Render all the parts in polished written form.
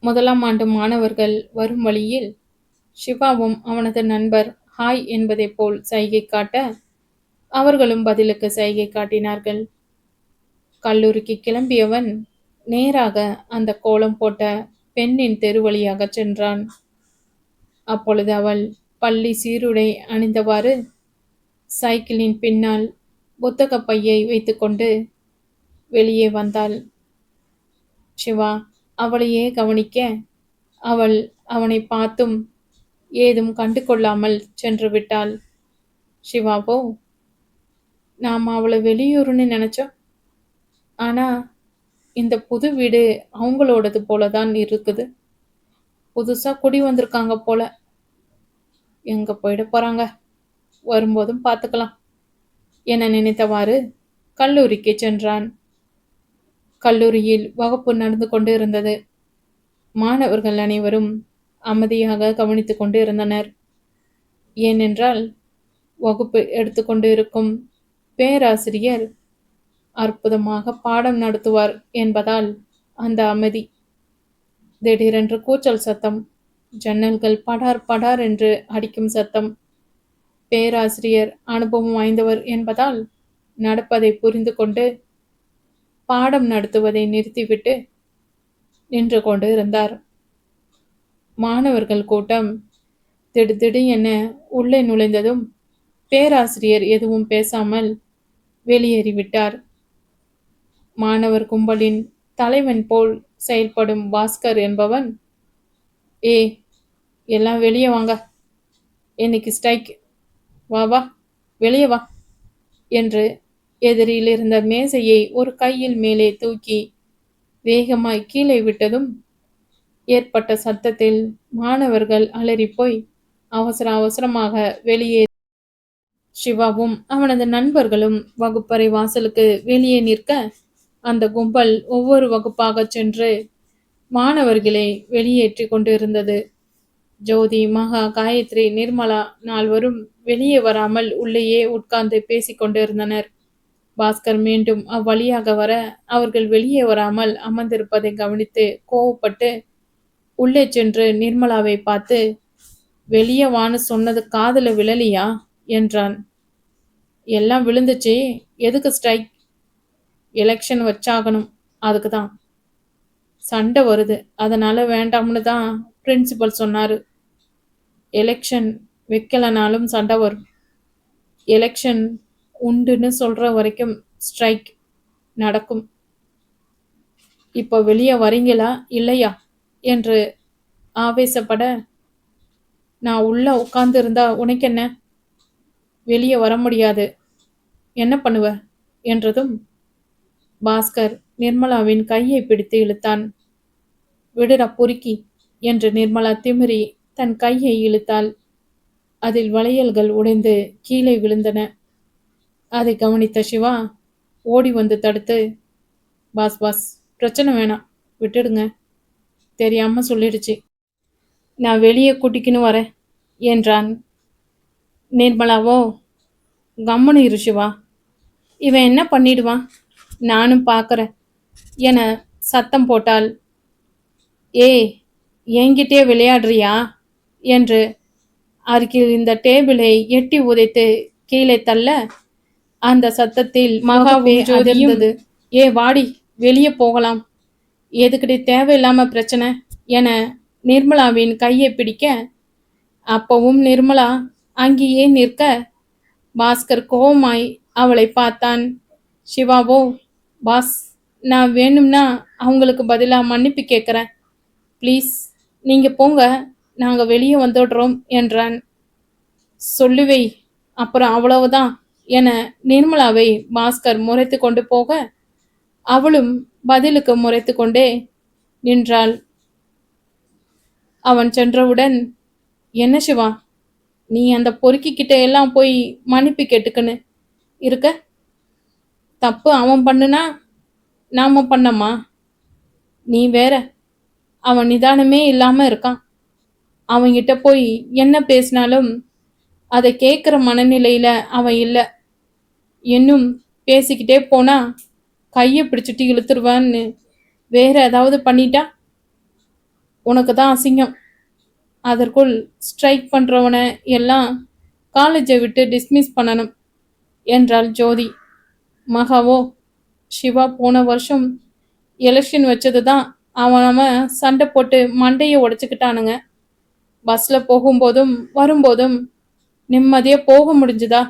முதலாம் ஆண்டு மாணவர்கள் வரும் வழியில் சிவாவும் அவனது நண்பர் ஹாய் என்பதைப் போல் சைகை காட்ட அவர்களும் பதிலுக்கு சைகை காட்டினார்கள். கல்லூரிக்கு கிளம்பியவன் நேராக அந்த கோலம் போட்ட பெண்ணின் தெரு வழியாகச் சென்றான். அப்பொழுது அவள் பள்ளி சீருடை அணிந்தவாறு சைக்கிளின் பின்னால் புத்தகப் பையை வைத்துக்கொண்டு வெளியே வந்தாள். சிவா அவளையே கவனிக்க அவள் அவனை பார்த்தும் ஏதும் கண்டு கொள்ளாமல் சென்று விட்டாள். சிவாவோ, நாம் அவளை வெளியூருன்னு நினைச்சோம். ஆனா இந்த புது வீடு அவங்களோடது போலதான் இருக்குது. புதுசா குடி வந்திருக்காங்க போல. எங்க போயிட போறாங்க, வரும்போதும் பார்த்துக்கலாம் என நினைத்தவாறு கல்லூரிக்கு சென்றான். கல்லூரியில் வகுப்பு நடந்து கொண்டு இருந்தது. மாணவர்கள் அனைவரும் அமைதியாக கவனித்துக் கொண்டு இருந்தனர். ஏனென்றால் வகுப்பு எடுத்துக்கொண்டு இருக்கும் பேராசிரியர் அற்புதமாக பாடம் நடத்துவார் என்பதால் அந்த அமைதி. திடீரென்று கூச்சல் சத்தம், ஜன்னல்கள் படார் படார் என்று அடிக்கும் சத்தம். பேராசிரியர் அனுபவம் வாய்ந்தவர் என்பதால் நடப்பதை புரிந்து கொண்டு பாடம் நடத்துவதை நிறுத்திவிட்டு நின்று கொண்டு இருந்தார். மாணவர்கள் கூட்டம் திடுதிடு என உள்ளே நுழைந்ததும் பேராசிரியர் எதுவும் பேசாமல் வெளியேறிவிட்டார். மாணவர் கும்பலின் தலைவன் போல் செயல்படும் பாஸ்கர் என்பவன், ஏ எல்லாம் வெளியே வாங்க, இன்னைக்கு ஸ்ட்ரைக், வா வா வெளியே வா என்று எதிரில் இருந்த மேசையை ஒரு கையில் மேலே தூக்கி வேகமாய் கீழே விட்டதும் ஏற்பட்ட சத்தத்தில் மாணவர்கள் அலறிப்போய் அவசர அவசரமாக வெளியே. சிவாவும் அவனது நண்பர்களும் வகுப்பறை வாசலுக்கு வெளியே நிற்க அந்த கும்பல் ஒவ்வொரு வகுப்பாக சென்று மாணவர்களை வெளியேற்றி கொண்டிருந்தது. ஜோதி, மகா, காயத்ரி, நிர்மலா நால்வரும் வெளியே வராமல் உள்ளேயே உட்கார்ந்து பேசிக்கொண்டிருந்தனர். பாஸ்கர் மீண்டும் அவ்வழியாக வர அவர்கள் வெளியே வராமல் அமர்ந்திருப்பதை கவனித்து கோவப்பட்டு உள்ளே சென்று நிர்மலாவை பார்த்து, வெளியே வான்னு சொன்னது காதுல விழலியா என்றான். எல்லாம் விழுந்துச்சு, எதுக்கு ஸ்ட்ரைக்? எலெக்ஷன் வச்சாகணும், அதுக்கு தான். சண்டை வருது, அதனால வேண்டாம்னு தான் பிரின்சிபல் சொன்னாரு. எலெக்ஷன் வைக்கலனாலும் சண்டை வரும். எலெக்ஷன் உண்டுன்னு சொல்ற வரைக்கும் ஸ்ட்ரைக் நடக்கும். இப்போ வெளியே வரீங்களா இல்லையா என்று ஆவேசப்பட, நான் உள்ள உட்கார்ந்து இருந்தா உனக்கு என்ன? வெளியே வர முடியாது, என்ன பண்ணுவ என்றதும் பாஸ்கர் நிர்மலாவின் கையை பிடித்து இழுத்தான். விடுடா பொறுக்கி என்று நிர்மலா திமிரி தன் கையை இழுத்தாள். அதில் வளையல்கள் உடைந்து கீழே விழுந்தன. அதை கவனித்த சிவா ஓடி வந்து தடுத்து, பாஸ் பாஸ், பிரச்சனை வேணாம், விட்டுடுங்க, தெரியாம சொல்லிடுச்சு, நான் வெளியே கூட்டிக்கின்னு வரேன் என்றான். நிர்மலாவோ, கம்முனு இரு சிவா, இவன் என்ன பண்ணிடுவான், நானும் பார்க்குறேன் என சத்தம் போட்டாள். ஏய், என்கிட்டே விளையாடுறியா என்று அருகில் இந்த டேபிளை எட்டி உதைத்து கீழே தள்ள அந்த சத்தத்தில் மகாவே அதிர்ந்தது. ஏ வாடி, வெளியே போகலாம், எதுக்கிட்டே தேவையில்லாம பிரச்சனை என நிர்மலாவின் கையை பிடிக்க, அப்பவும் நிர்மலா அங்கேயே நிற்க பாஸ்கர் கோவமாய் அவளை பார்த்தான். சிவாவோ, பாஸ், நான் வேணும்னா அவங்களுக்கு பதிலாக மன்னிப்பு கேட்குறேன், ப்ளீஸ் நீங்கள் போங்க, நாங்கள் வெளியே வந்துடுறோம் என்றான். சொல்லுவை, அப்புறம் அவ்வளவுதான் என நிர்மலாவை பாஸ்கர் முறைத்து கொண்டு போக அவளும் பதிலுக்கு முறைத்து கொண்டே நின்றாள். அவன் சென்றவுடன், என்ன சிவா, நீ அந்த பொறுக்கிக்கிட்ட எல்லாம் போய் மன்னிப்பு கேட்டுக்கன்னு இருக்க? தப்பு அவன் பண்ணுனா நாம பண்ணம்மா? நீ வேற, அவன் நிதானமே இல்லாம இருக்கான். அவன்கிட்ட போய் என்ன பேசினாலும் அதை கேட்குற மனநிலையில அவன் இல்லை. இன்னும் பேசிக்கிட்டே போனா கையை பிடிச்சிட்டு இழுத்துருவான்னு வேற ஏதாவது பண்ணிட்டா? உனக்கு தான் அசிங்கம். அதற்குள் ஸ்ட்ரைக் பண்ணுறவனை எல்லாம் காலேஜை விட்டு டிஸ்மிஸ் பண்ணணும் என்றாள் ஜோதி. மகாவோ, சிவா போன வருஷம் எலெக்ஷன் வச்சது தான் அவன் சண்டை போட்டு மண்டையை உடைச்சிக்கிட்டானுங்க. பஸ்ஸில் போகும்போதும் வரும்போதும் நிம்மதியாக போக முடிஞ்சுதா?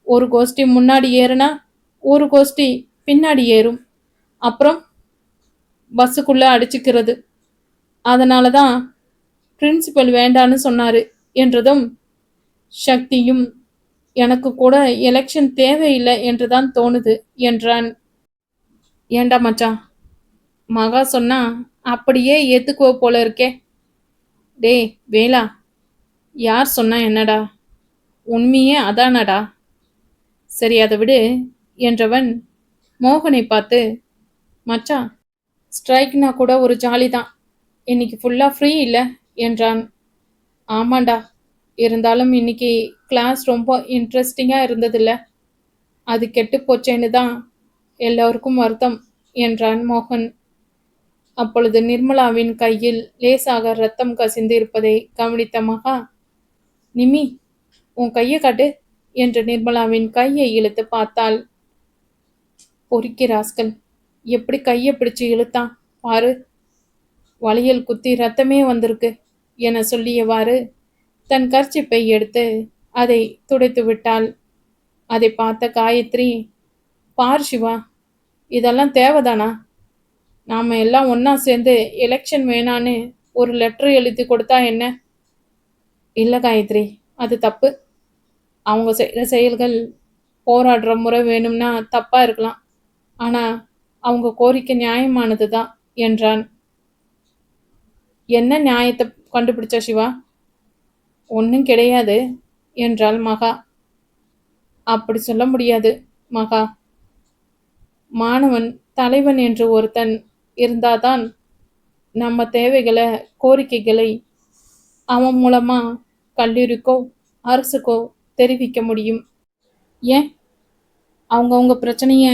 ஒரு கோஷ்டி முன்னாடி ஏறுனா ஒரு கோஷ்டி பின்னாடி ஏறும். அப்புறம் பஸ்ஸுக்குள்ளே அடிச்சுக்கிறது. அதனால தான் பிரின்சிபல் வேண்டான்னு சொன்னார் என்றதும் சக்தியும் எனக்கு கூட எலெக்ஷன் தேவையில்லை என்று தான் தோணுது என்றான். ஏண்டா மச்சான், மகா சொன்னா அப்படியே ஏத்துக்குவ போல இருக்கே. டேய் வேலா, யார் சொன்னா என்னடா, உண்மையே அதானடா. சரி அதை விடு என்றவன் மோகனை பார்த்து, மச்சான் ஸ்ட்ரைக்னா கூட ஒரு ஜாலி தான், இன்னைக்கு ஃபுல்லாக ஃப்ரீ இல்லை என்றான். ஆமாண்டா, இருந்தாலும் இன்னைக்கு கிளாஸ் ரொம்ப இன்ட்ரெஸ்டிங்காக இருந்ததில்ல, அது கெட்டு போச்சேன்னு தான் எல்லோருக்கும் வருத்தம் என்றான் மோகன். அப்பொழுது நிர்மலாவின் கையில் லேசாக ரத்தம் கசிந்து இருப்பதை கவனித்த மகா, நிமி உன் கையை காட்டு என்று நிர்மலாவின் கையை இழுத்து பார்த்தாள். பொறுக்கி ராஸ்கல், எப்படி கையை பிடிச்சு இழுத்தான் பாரு, வளையல் குத்தி ரத்தமே வந்திருக்கு என சொல்லியவாறு தன் கர்ச்சிப்பை எடுத்து அதை துடைத்து விட்டாள். அதை பார்த்த காயத்ரி, பார் சிவா, இதெல்லாம் தேவைதானா? நாம் எல்லாம் ஒன்றா சேர்ந்து எலெக்ஷன் வேணான்னு ஒரு லெட்டர் எழுதி கொடுத்தா என்ன? இல்லை காயத்ரி, அது தப்பு. அவங்க செய்கிற செயல்கள் போராடுற முறை வேணும்னா தப்பாக இருக்கலாம், ஆனால் அவங்க கோரிக்கை நியாயமானது தான் என்றான். என்ன நியாயத்தை கண்டுபிடிச்ச சிவா? ஒன்றும் கிடையாது என்றாள் மகா. அப்படி சொல்ல முடியாது மகா. மாணவன் தலைவன் என்று ஒருத்தன் இருந்தாதான் நம்ம தேவைகளை கோரிக்கைகளை அவன் மூலமா கல்லூரிக்கோ அரசுக்கோ தெரிவிக்க முடியும். ஏன் அவங்கவுங்க பிரச்சனைய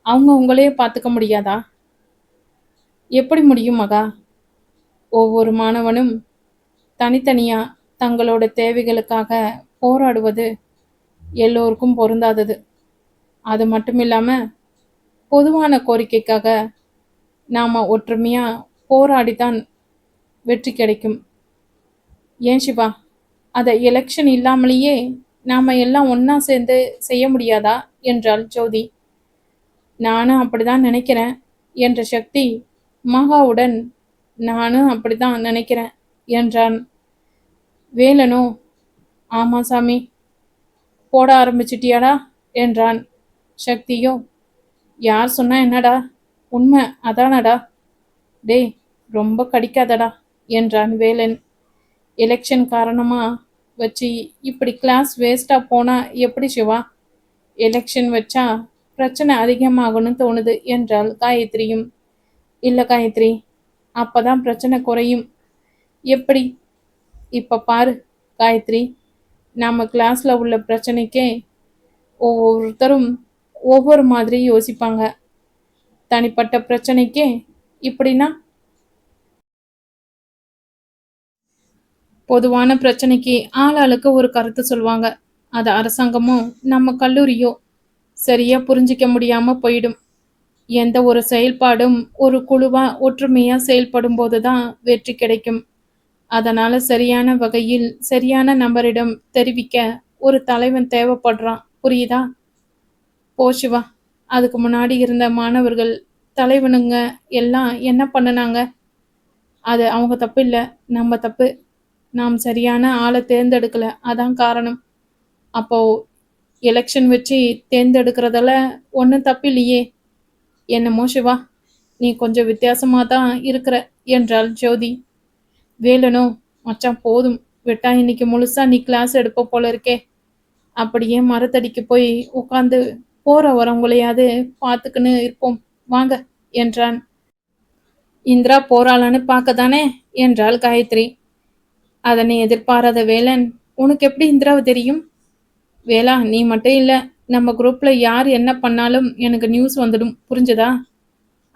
அவங்கவுங்களே பார்த்துக்க முடியாதா? எப்படி முடியும் மகா? ஒவ்வொரு மாணவனும் தனித்தனியா தங்களோட தேவைகளுக்காக போராடுவது எல்லோருக்கும் பொருந்தாதது. அது மட்டும் இல்லாமல் பொதுவான கோரிக்கைக்காக நாம் ஒற்றுமையாக போராடித்தான் வெற்றி கிடைக்கும். ஏன் சிவா, அதை எலெக்ஷன் இல்லாமலேயே நாம் எல்லாம் ஒன்றா சேர்ந்து செய்ய முடியாதா என்றாள் ஜோதி. நானும் அப்படிதான் நினைக்கிறேன் என்ற சக்தி மகாவுடன் நானும் அப்படிதான் நினைக்கிறேன் என்றான். வேலனோ, ஆமா சாமி, போட ஆரம்பிச்சிட்டியாடா என்றான். சக்தியோ, யார் சொன்னா என்னடா, உண்மை அதானடா. டேய் ரொம்ப கடிக்காதடா என்றான் வேலன். எலெக்ஷன் காரணமாக வச்சு இப்படி கிளாஸ் வேஸ்ட்டாக போனால் எப்படி சிவா? எலெக்ஷன் வச்சா பிரச்சனை அதிகமாகணும்னு தோணுது என்றாள் காயத்ரியும். இல்லை காயத்ரி, அப்போ தான் பிரச்சனை குறையும். எப்படி? இப்போ பாரு காயத்ரி, நம்ம கிளாஸில் உள்ள பிரச்சனைக்கே ஒவ்வொருத்தரும் ஒவ்வொரு மாதிரி யோசிப்பாங்க. தனிப்பட்ட பிரச்சனைக்கே இப்படின்னா, பொதுவான பிரச்சனைக்கு ஆளாளுக்கு ஒரு கருத்து சொல்லுவாங்க. அது அரசாங்கமோ நம்ம கல்லூரியோ சரியா புரிஞ்சிக்க முடியாம போயிடும். எந்த ஒரு செயல்பாடும் ஒரு குழுவா ஒற்றுமையா செயல்படும் போதுதான் வெற்றி கிடைக்கும். அதனால சரியான வகையில் சரியான நபரிடம் தெரிவிக்க ஒரு தலைவன் தேவைப்படுறான், புரியுதா? போ சிவா, அதுக்கு முன்னாடி இருந்த மாணவர்கள் தலைவனுங்க எல்லாம் என்ன பண்ணுனாங்க? அது அவங்க தப்பு இல்லை, நம்ம தப்பு. நாம் சரியான ஆளை தேர்ந்தெடுக்கல, அதான் காரணம். அப்போ எலெக்ஷன் வச்சு தேர்ந்தெடுக்கிறதால ஒன்றும் தப்பு இல்லையே. என்னமோ சிவா, நீ கொஞ்சம் வித்தியாசமாக தான் இருக்கிற என்றாள் ஜோதி. வேலனோ, மச்சான் போதும் விட்டா இன்னைக்கு முழுசா நீ கிளாஸ் எடுப்ப போல இருக்கே. அப்படியே மரத்தடிக்கு போய் உட்காந்து போற வரவங்களையாவது பார்த்துக்கின்னு இருப்போம் வாங்க என்றான். இந்திரா போறாளான்னு பார்க்க தானே என்றாள் காயத்ரி. அதனை எதிர்பாராத வேலன், உனக்கு எப்படி இந்திராவை தெரியும்? வேலா, நீ மட்டும் இல்லை, நம்ம குரூப்பில் யார் என்ன பண்ணாலும் எனக்கு நியூஸ் வந்துடும், புரிஞ்சுதா?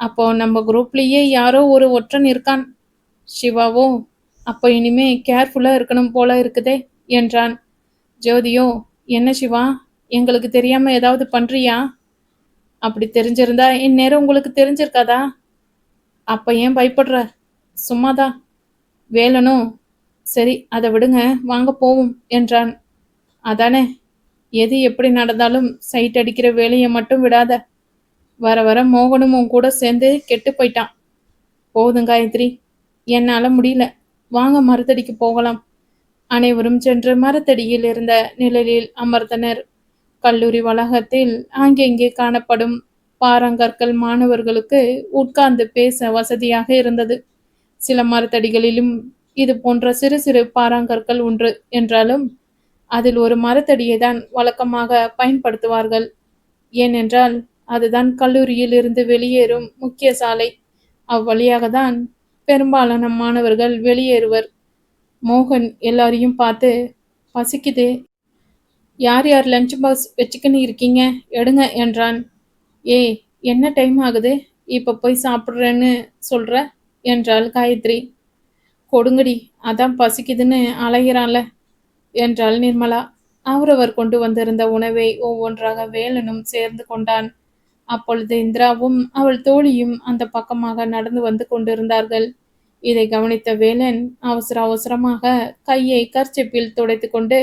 அப்போ நம்ம குரூப்லேயே யாரோ ஒரு ஒற்றன் இருக்கான். சிவாவோ, அப்ப இனிமே கேர்ஃபுல்லா இருக்கணும் போல இருக்குதே என்றான். ஜோதியோ, என்ன சிவா, எங்களுக்கு தெரியாம ஏதாவது பண்றியா? அப்படி தெரிஞ்சிருந்தா இந்நேரம் உங்களுக்கு தெரிஞ்சிருக்காதா? அப்ப ஏன் பயப்படுற? சும்மாதான். வேலனும், சரி அதை விடுங்க, வாங்க போவோம் என்றான். அதானே, எது எப்படி நடந்தாலும் சைட் அடிக்கிற வேலையை மட்டும் விடாத. வர வர மோகனும் உன் கூட சேர்ந்து கெட்டு போயிட்டான். போதும் காயத்ரி, என்னால முடியல. வாங்க மரத்தடிக்கு போகலாம். அனைவரும் சென்று மரத்தடியில் இருந்த நிழலில் அமர்ந்தனர். கல்லூரி வளாகத்தில் ஆங்கெங்கே காணப்படும் பாறாங்கற்கள் மாணவர்களுக்கு உட்கார்ந்து பேச வசதியாக இருந்தது. சில மரத்தடிகளிலும் இது போன்ற சிறு சிறு பாறாங்கற்கள் உண்டு என்றாலும் அதில் ஒரு மரத்தடியை தான் வழக்கமாக பயன்படுத்துவார்கள். ஏனென்றால் அதுதான் கல்லூரியில் இருந்து வெளியேறும் முக்கிய சாலை. அவ்வழியாக தான் பெரும்பாலான மாணவர்கள் வெளியேறுவர். மோகன் எல்லாரையும் பார்த்து, பசிக்குது, யார் யார் லஞ்ச் பாக்ஸ் வச்சுக்கின்னு இருக்கீங்க எடுங்க என்றான். ஏய், என்ன டைம் ஆகுது, இப்போ போய் சாப்பிட்றேன்னு சொல்கிற என்றாள் காயத்ரி. கொடுங்கடி, அதான் பசிக்குதுன்னு அலைகிறான்ல என்றாள் நிர்மலா. அவரவர் கொண்டு வந்திருந்த உணவை ஒவ்வொன்றாக வேலனும் சேர்ந்து கொண்டான். அப்பொழுது இந்திராவும் அவள் தோழியும் அந்த பக்கமாக நடந்து வந்து கொண்டிருந்தார்கள். இதை கவனித்த வேலன் அவசர அவசரமாக கையை கர்ச்சிப்பில் துடைத்து கொண்டு